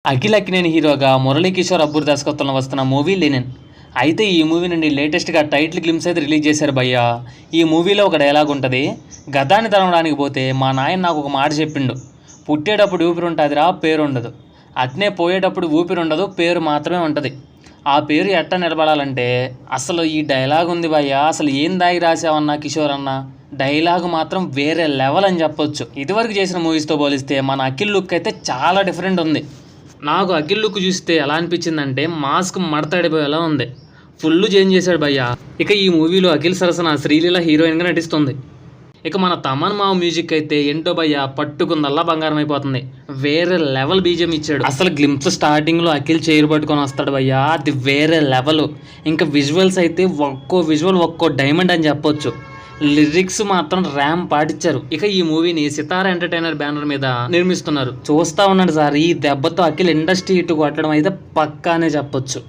అఖిల్ అక్కినేని హీరోగా మురళీకిషోర్ అబ్బూర్ దర్శకత్వంలో వస్తున్న మూవీ లెనిన్. అయితే ఈ మూవీ నుండి లేటెస్ట్గా టైటిల్ గ్లిమ్స్ అయితే రిలీజ్ చేశారు భయ్య. ఈ మూవీలో ఒక డైలాగ్ ఉంటుంది, గతాన్ని తరమడానికి పోతే మా నాయన నాకు ఒక మాట చెప్పిండు, పుట్టేటప్పుడు ఊపిరి ఉంటుందిరా పేరు ఉండదు, అట్నే పోయేటప్పుడు ఊపిరి ఉండదు పేరు మాత్రమే ఉంటుంది. ఆ పేరు ఎట్ట నిలబడాలంటే అసలు ఈ డైలాగ్ ఉంది భయ్య, అసలు ఏం దాగి రాసావన్నా కిషోర్ అన్న, డైలాగ్ మాత్రం వేరే లెవెల్ అని చెప్పొచ్చు. ఇదివరకు చేసిన మూవీస్తో పోలిస్తే మన అఖిల్ లుక్ అయితే చాలా డిఫరెంట్ ఉంది. నాకు అఖిల్ లుక్ చూస్తే ఎలా అనిపించిందంటే మాస్క్ మడతాడిపోయేలా ఉంది, ఫుల్ చేంజ్ చేశాడు భయ్య. ఇక ఈ మూవీలో అఖిల్ సరసన శ్రీలీల హీరోయిన్గా నటిస్తుంది. ఇక మన తమన్ మావ మ్యూజిక్ అయితే ఏంటో భయ్య, పట్టుకుందల్లా బంగారం అయిపోతుంది. వేరే లెవెల్ బీజియం ఇచ్చాడు. అసలు గ్లింప్స్ స్టార్టింగ్లో అఖిల్ చైర్ పట్టుకొని వస్తాడు భయ్య, అది వేరే లెవెల్. ఇంకా విజువల్స్ అయితే ఒక్కో విజువల్ ఒక్కో డైమండ్ అని చెప్పొచ్చు. లిరిక్స్ మాత్రం ర్యామ్ పాటించారు. ఇక ఈ మూవీని సితారా ఎంటర్టైనర్ బ్యానర్ మీద నిర్మిస్తున్నారు. చూస్తా ఉన్నాడు సార్, ఈ దెబ్బతో అఖిల్ ఇండస్ట్రీ హిట్ కొట్టడం అయితే పక్కానే చెప్పొచ్చు.